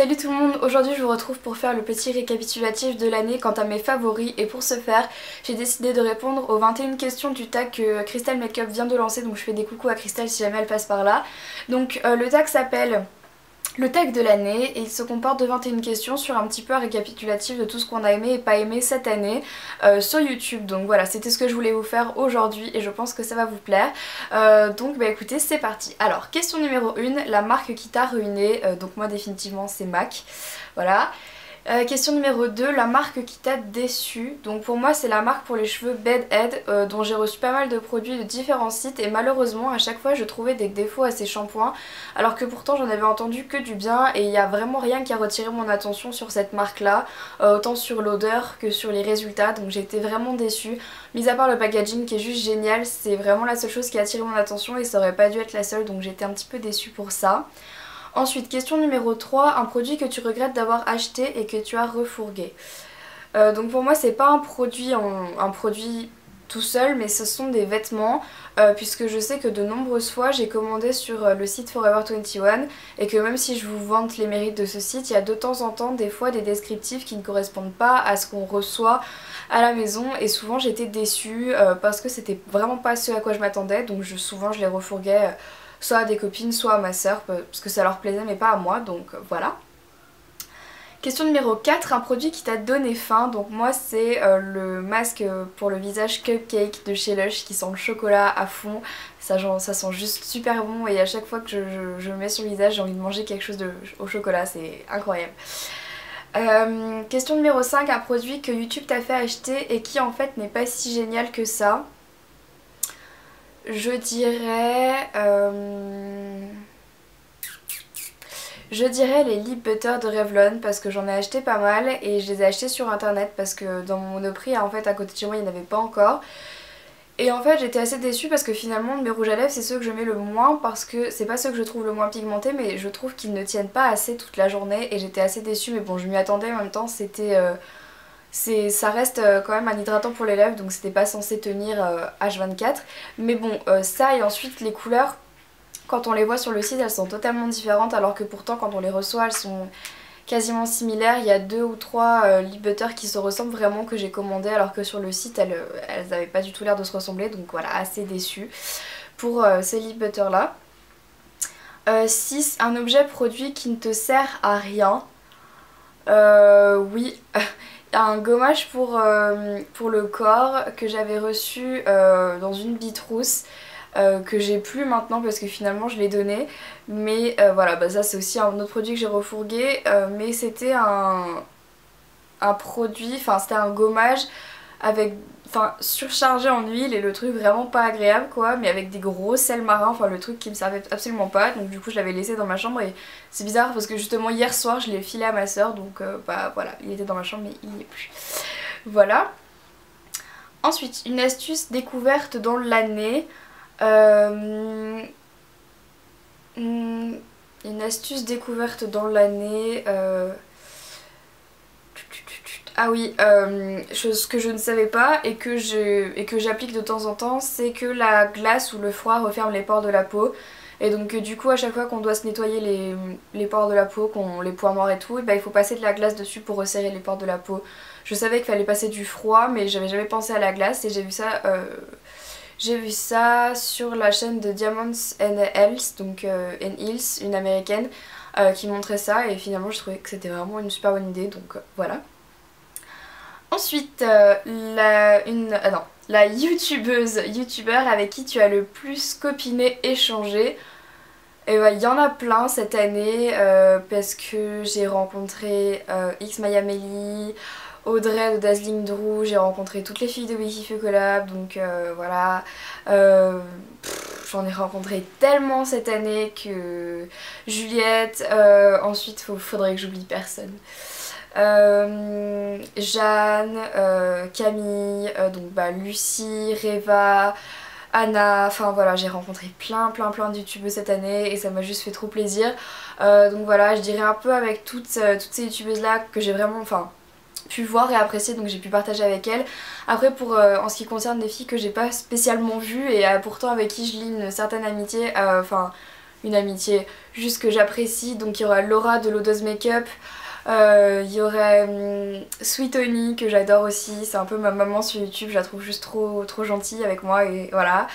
Salut tout le monde, aujourd'hui je vous retrouve pour faire le petit récapitulatif de l'année quant à mes favoris et pour ce faire j'ai décidé de répondre aux 21 questions du tag que Crystal Makeup vient de lancer, donc je fais des coucous à Crystal si jamais elle passe par là. Donc le tag s'appelle le tag de l'année et il se comporte de 21 questions sur un petit peu un récapitulatif de tout ce qu'on a aimé et pas aimé cette année sur YouTube. Donc voilà, c'était ce que je voulais vous faire aujourd'hui et je pense que ça va vous plaire. Donc bah écoutez, c'est parti. Alors, question numéro 1, la marque qui t'a ruiné. Donc moi définitivement c'est MAC. Voilà. Question numéro 2, la marque qui t'a déçu. Donc pour moi c'est la marque pour les cheveux Bedhead dont j'ai reçu pas mal de produits de différents sites et malheureusement à chaque fois je trouvais des défauts à ces shampoings alors que pourtant j'en avais entendu que du bien et il n'y a vraiment rien qui a retiré mon attention sur cette marque là, autant sur l'odeur que sur les résultats, donc j'ai été vraiment déçue. Mis à part le packaging qui est juste génial, c'est vraiment la seule chose qui a attiré mon attention et ça aurait pas dû être la seule, donc j'étais un petit peu déçue pour ça. Ensuite, question numéro 3, un produit que tu regrettes d'avoir acheté et que tu as refourgué. Donc pour moi c'est pas un produit tout seul, mais ce sont des vêtements puisque je sais que de nombreuses fois j'ai commandé sur le site Forever 21 et que même si je vous vante les mérites de ce site, il y a de temps en temps des fois des descriptifs qui ne correspondent pas à ce qu'on reçoit à la maison et souvent j'étais déçue parce que c'était vraiment pas ce à quoi je m'attendais, donc souvent je les refourguais soit à des copines soit à ma soeur parce que ça leur plaisait mais pas à moi, donc voilà. Question numéro 4, un produit qui t'a donné faim. Donc moi c'est le masque pour le visage Cupcake de chez Lush qui sent le chocolat à fond. Ça sent juste super bon et à chaque fois que je le mets sur le visage j'ai envie de manger quelque chose au chocolat, c'est incroyable. Question numéro 5, un produit que YouTube t'a fait acheter et qui en fait n'est pas si génial que ça. Je dirais les lip butter de Revlon parce que j'en ai acheté pas mal et je les ai achetés sur internet parce que dans mon Monoprix en fait à côté de chez moi il n'y en avait pas encore. Et en fait j'étais assez déçue parce que finalement mes rouges à lèvres c'est ceux que je mets le moins parce que c'est pas ceux que je trouve le moins pigmentés mais je trouve qu'ils ne tiennent pas assez toute la journée et j'étais assez déçue, mais bon je m'y attendais en même temps, ça reste quand même un hydratant pour les lèvres donc c'était pas censé tenir H24. Mais bon ça et ensuite les couleurs, quand on les voit sur le site elles sont totalement différentes alors que pourtant quand on les reçoit elles sont quasiment similaires. Il y a 2 ou 3 lip butter qui se ressemblent vraiment que j'ai commandé alors que sur le site elles avaient pas du tout l'air de se ressembler, donc voilà, assez déçue pour ces lip butter là. 6, un objet produit qui ne te sert à rien. Oui. Un gommage pour le corps que j'avais reçu dans une bitrousse que j'ai plus maintenant parce que finalement je l'ai donné, mais voilà, bah ça c'est aussi un autre produit que j'ai refourgué, mais c'était un produit, enfin c'était un gommage avec, enfin surchargé en huile et le truc vraiment pas agréable quoi, mais avec des gros sels marins, enfin le truc qui me servait absolument pas, donc du coup je l'avais laissé dans ma chambre et c'est bizarre parce que justement hier soir je l'ai filé à ma soeur, donc bah voilà, il était dans ma chambre mais il n'y est plus. Voilà. Ensuite, une astuce découverte dans l'année. Une astuce découverte dans l'année. Ah oui, chose que je ne savais pas et que j'applique de temps en temps, c'est que la glace ou le froid referme les pores de la peau. Et donc du coup à chaque fois qu'on doit se nettoyer les pores de la peau, les points noirs et tout, et bah, il faut passer de la glace dessus pour resserrer les pores de la peau. Je savais qu'il fallait passer du froid mais j'avais jamais pensé à la glace et j'ai vu ça sur la chaîne de Diamonds and Health, donc and Hills, une américaine, qui montrait ça et finalement je trouvais que c'était vraiment une super bonne idée, donc voilà. Ensuite, la youtubeur avec qui tu as le plus copiné, échangé. Et bah, il y en a plein cette année parce que j'ai rencontré X Maya Melly, Audrey de Dazzling Drew, j'ai rencontré toutes les filles de Wikifu Collab, donc voilà. J'en ai rencontré tellement cette année que Juliette, ensuite faudrait que j'oublie personne. Jeanne, Camille, donc bah, Lucie, Reva, Anna, enfin voilà, j'ai rencontré plein de youtubeuses cette année et ça m'a juste fait trop plaisir. Donc voilà, je dirais un peu avec toutes ces youtubeuses là que j'ai vraiment pu voir et apprécier, donc j'ai pu partager avec elles. Après en ce qui concerne des filles que j'ai pas spécialement vues et pourtant avec qui je lie une certaine amitié, une amitié juste que j'apprécie. Donc il y aura Laura de Lodoz Makeup, il y aurait Sweet Honey que j'adore aussi, c'est un peu ma maman sur YouTube, je la trouve juste trop gentille avec moi et voilà.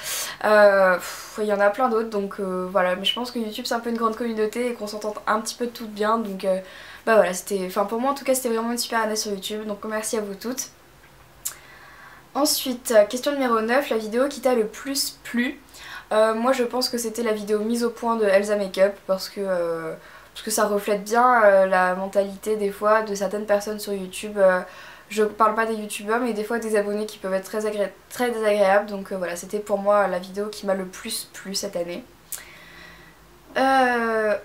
Il y en a plein d'autres donc voilà, mais je pense que YouTube c'est un peu une grande communauté et qu'on s'entend un petit peu toutes bien donc bah voilà, c'était, enfin pour moi en tout cas c'était vraiment une super année sur YouTube donc merci à vous toutes. Ensuite, question numéro 9, la vidéo qui t'a le plus plu. Moi je pense que c'était la vidéo mise au point de Elsa Makeup parce que ça reflète bien la mentalité des fois de certaines personnes sur YouTube. Je parle pas des youtubeurs mais des fois des abonnés qui peuvent être très désagréables donc voilà, c'était pour moi la vidéo qui m'a le plus plu cette année.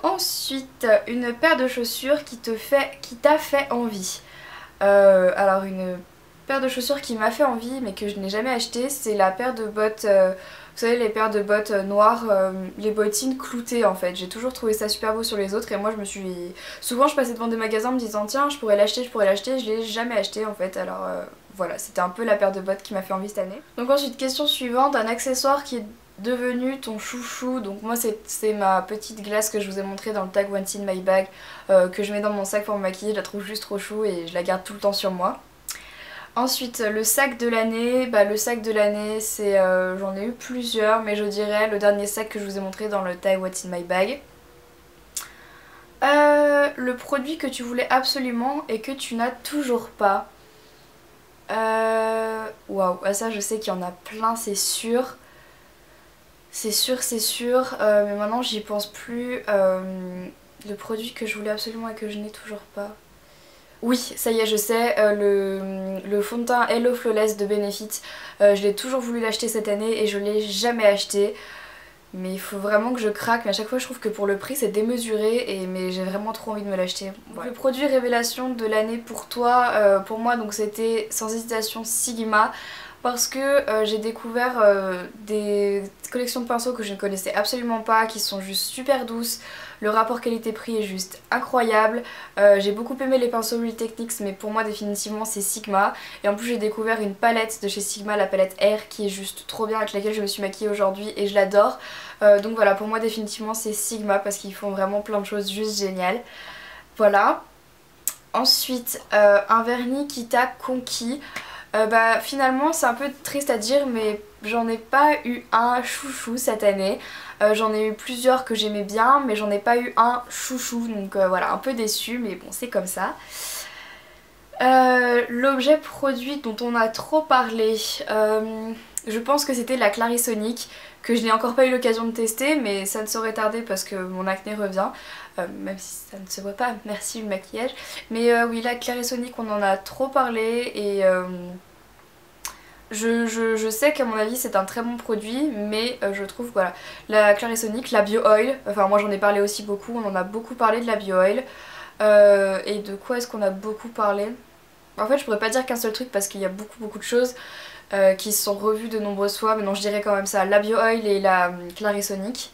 Ensuite, une paire de chaussures qui t'a fait envie. Alors une paire de chaussures qui m'a fait envie mais que je n'ai jamais acheté, c'est la paire de bottes, vous savez les paires de bottes noires, les bottines cloutées en fait. J'ai toujours trouvé ça super beau sur les autres et moi je me suis... Souvent je passais devant des magasins en me disant tiens je pourrais l'acheter, je l'ai jamais acheté en fait alors voilà, c'était un peu la paire de bottes qui m'a fait envie cette année. Donc ensuite question suivante, un accessoire qui est devenu ton chouchou. Donc moi c'est ma petite glace que je vous ai montré dans le tag What's in my bag que je mets dans mon sac pour me maquiller, je la trouve juste trop chou et je la garde tout le temps sur moi. Ensuite le sac de l'année, le sac de l'année c'est j'en ai eu plusieurs mais je dirais le dernier sac que je vous ai montré dans le tag What's in my bag. Le produit que tu voulais absolument et que tu n'as toujours pas. Waouh, ça je sais qu'il y en a plein, c'est sûr. C'est sûr, mais maintenant j'y pense plus. Le produit que je voulais absolument et que je n'ai toujours pas. Oui, ça y est, je sais, le fond de teint Hello Flawless de Benefit. Je l'ai toujours voulu l'acheter cette année et je l'ai jamais acheté. Mais il faut vraiment que je craque, mais à chaque fois je trouve que pour le prix c'est démesuré, mais j'ai vraiment trop envie de me l'acheter. Ouais. Le produit révélation de l'année pour toi, pour moi donc c'était sans hésitation Sigma. Parce que j'ai découvert des collections de pinceaux que je ne connaissais absolument pas, qui sont juste super douces. Le rapport qualité-prix est juste incroyable. J'ai beaucoup aimé les pinceaux Real Techniques, mais pour moi définitivement c'est Sigma. Et en plus j'ai découvert une palette de chez Sigma, la palette Air, qui est juste trop bien, avec laquelle je me suis maquillée aujourd'hui et je l'adore. Donc voilà, pour moi définitivement c'est Sigma parce qu'ils font vraiment plein de choses juste géniales. Voilà. Ensuite, un vernis qui t'a conquis. Finalement c'est un peu triste à dire mais j'en ai pas eu un chouchou cette année. J'en ai eu plusieurs que j'aimais bien mais j'en ai pas eu un chouchou donc voilà, un peu déçue mais bon c'est comme ça. L'objet produit dont on a trop parlé, je pense que c'était la Clarisonic que je n'ai encore pas eu l'occasion de tester mais ça ne saurait tarder parce que mon acné revient. Même si ça ne se voit pas, merci le maquillage. Mais oui, la Clarisonic on en a trop parlé et je sais qu'à mon avis c'est un très bon produit mais je trouve voilà, la Clarisonic, la Bio Oil, enfin moi j'en ai parlé aussi beaucoup, on en a beaucoup parlé de la Bio Oil. Et de quoi est-ce qu'on a beaucoup parlé? En fait je pourrais pas dire qu'un seul truc parce qu'il y a beaucoup de choses qui se sont revues de nombreuses fois, mais non je dirais quand même ça, la Bio Oil et la Clarisonic.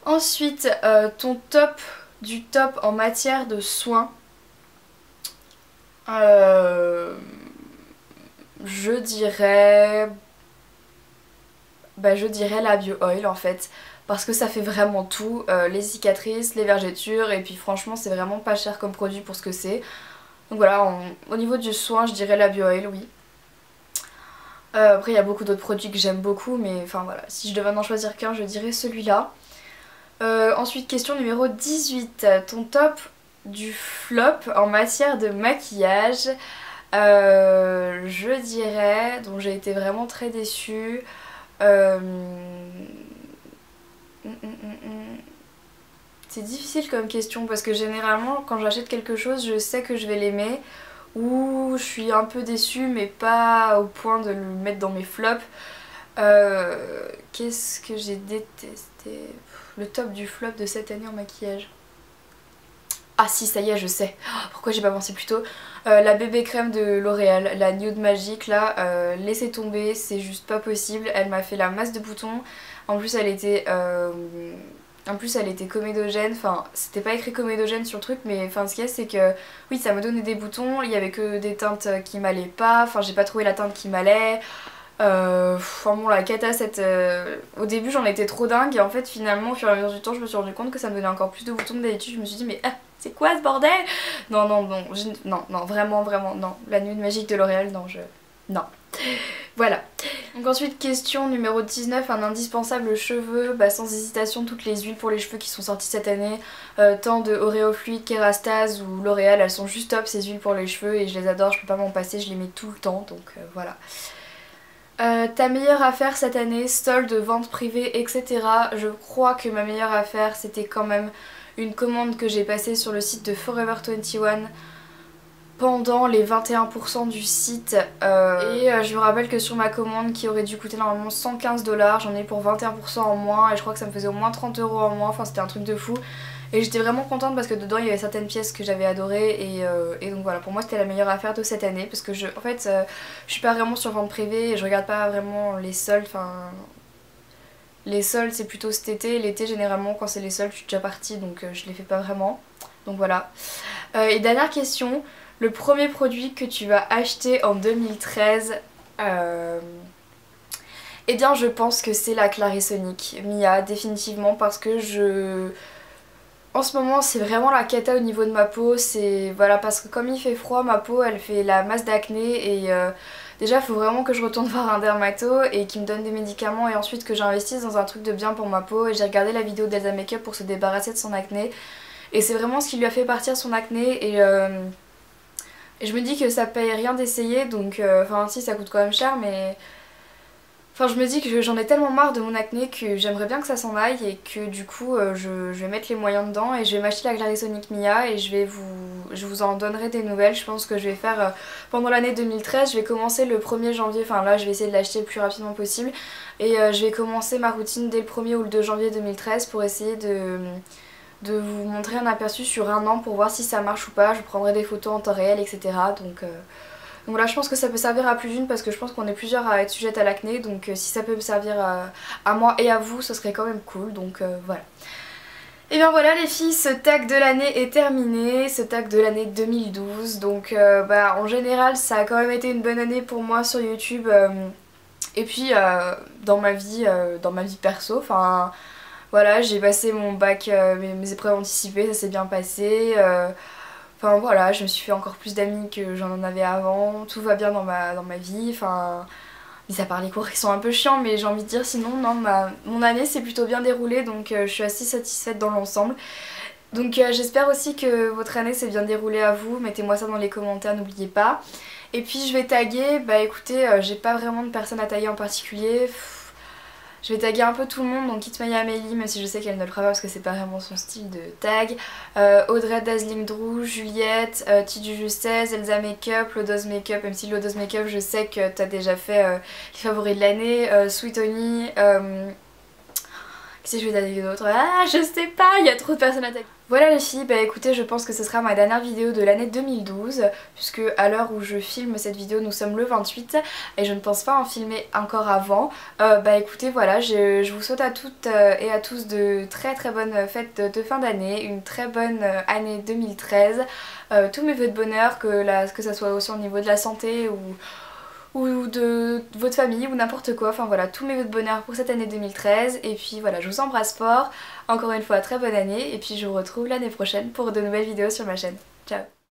Ensuite, ton top du top en matière de soins. Je dirais la Bio Oil en fait. Parce que ça fait vraiment tout, les cicatrices, les vergetures et puis franchement c'est vraiment pas cher comme produit pour ce que c'est. Donc voilà, au niveau du soin je dirais la Bio Oil, oui. Après il y a beaucoup d'autres produits que j'aime beaucoup mais enfin voilà, si je devais en choisir qu'un je dirais celui-là. Ensuite question numéro 18, ton top du flop en matière de maquillage. Je dirais, dont j'ai été vraiment très déçue, c'est difficile comme question parce que généralement quand j'achète quelque chose je sais que je vais l'aimer ou je suis un peu déçue mais pas au point de le mettre dans mes flops. Qu'est-ce que j'ai détesté? Le top du flop de cette année en maquillage. Ah si, ça y est, je sais. Pourquoi j'ai pas pensé plus tôt? La bébé crème de L'Oréal, la Nude Magique là, laissez tomber, c'est juste pas possible. Elle m'a fait la masse de boutons. En plus elle était comédogène, enfin c'était pas écrit comédogène sur le truc mais enfin ce qu'il y a c'est que oui ça me donnait des boutons, il y avait que des teintes qui m'allaient pas, enfin j'ai pas trouvé la teinte qui m'allait. Enfin bon, la cata, au début j'en étais trop dingue et en fait finalement au fur et à mesure du temps je me suis rendu compte que ça me donnait encore plus de boutons que d'habitude. Je me suis dit mais c'est quoi ce bordel? Non, non, non, non, non, vraiment, vraiment, non. La nude magique de L'Oréal, non, non. Voilà. Donc ensuite, question numéro 19, un indispensable cheveux, bah, sans hésitation, toutes les huiles pour les cheveux qui sont sorties cette année, tant de Oreo Fluid, Kerastase ou L'Oréal, elles sont juste top ces huiles pour les cheveux et je les adore, je peux pas m'en passer, je les mets tout le temps, donc voilà. Ta meilleure affaire cette année, solde, vente privée, etc. Je crois que ma meilleure affaire c'était quand même une commande que j'ai passée sur le site de Forever 21 pendant les 21% du site je me rappelle que sur ma commande qui aurait dû coûter normalement 115$, j'en ai pour 21% en moins et je crois que ça me faisait au moins 30€ en moins, enfin c'était un truc de fou. Et j'étais vraiment contente parce que dedans il y avait certaines pièces que j'avais adorées et donc voilà, pour moi c'était la meilleure affaire de cette année parce que je suis pas vraiment sur vente privée et je regarde pas vraiment les soldes, enfin les soldes c'est plutôt cet été, l'été généralement quand c'est les soldes je suis déjà partie donc je les fais pas vraiment, donc voilà. Et dernière question, le premier produit que tu vas acheter en 2013, eh bien je pense que c'est la Clarisonic Mia définitivement parce que en ce moment c'est vraiment la cata au niveau de ma peau, c'est voilà parce que comme il fait froid ma peau elle fait la masse d'acné et déjà il faut vraiment que je retourne voir un dermato et qu'il me donne des médicaments et ensuite que j'investisse dans un truc de bien pour ma peau et j'ai regardé la vidéo d'Elsa Makeup pour se débarrasser de son acné et c'est vraiment ce qui lui a fait partir son acné et je me dis que ça paye rien d'essayer donc enfin si ça coûte quand même cher mais enfin je me dis que j'en ai tellement marre de mon acné que j'aimerais bien que ça s'en aille et que du coup je vais mettre les moyens dedans et je vais m'acheter la Clarisonic Mia et je vous en donnerai des nouvelles. Je pense que je vais faire pendant l'année 2013, je vais commencer le 1er janvier, enfin là je vais essayer de l'acheter le plus rapidement possible et je vais commencer ma routine dès le 1er ou le 2 janvier 2013 pour essayer de vous montrer un aperçu sur un an pour voir si ça marche ou pas. Je prendrai des photos en temps réel etc. Donc là je pense que ça peut servir à plus d'une parce que je pense qu'on est plusieurs à être sujettes à l'acné donc si ça peut me servir à moi et à vous ce serait quand même cool donc voilà. Et bien voilà les filles, ce tag de l'année est terminé, ce tag de l'année 2012 donc en général ça a quand même été une bonne année pour moi sur YouTube et puis dans ma vie perso, enfin voilà j'ai passé mon bac, mes épreuves anticipées, ça s'est bien passé. Enfin voilà, je me suis fait encore plus d'amis que j'en en avais avant, tout va bien dans ma vie, enfin... Mis à part les cours qui sont un peu chiants mais j'ai envie de dire sinon non, mon année s'est plutôt bien déroulée donc je suis assez satisfaite dans l'ensemble. Donc j'espère aussi que votre année s'est bien déroulée à vous, mettez-moi ça dans les commentaires, n'oubliez pas. Et puis je vais taguer, bah écoutez, j'ai pas vraiment de personne à taguer en particulier. Je vais taguer un peu tout le monde, donc It's My Amélie, même si je sais qu'elle ne le fera pas parce que c'est pas vraiment son style de tag. Audrey Dazzling Drew, Juliette, Tidu 16, Elsa Makeup, Lodos Makeup, même si Lodos Makeup je sais que t'as déjà fait les favoris de l'année, Sweet Honey, si je vais taguer d'autres, je sais pas, il y a trop de personnes à taguer. Voilà les filles, bah écoutez je pense que ce sera ma dernière vidéo de l'année 2012 puisque à l'heure où je filme cette vidéo nous sommes le 28 et je ne pense pas en filmer encore avant. Bah écoutez voilà, je vous souhaite à toutes et à tous de très très bonnes fêtes de fin d'année, une très bonne année 2013, tous mes vœux de bonheur, que ça soit aussi au niveau de la santé ou de votre famille ou n'importe quoi, enfin voilà, tous mes vœux de bonheur pour cette année 2013 et puis voilà, je vous embrasse fort, encore une fois très bonne année et puis je vous retrouve l'année prochaine pour de nouvelles vidéos sur ma chaîne. Ciao.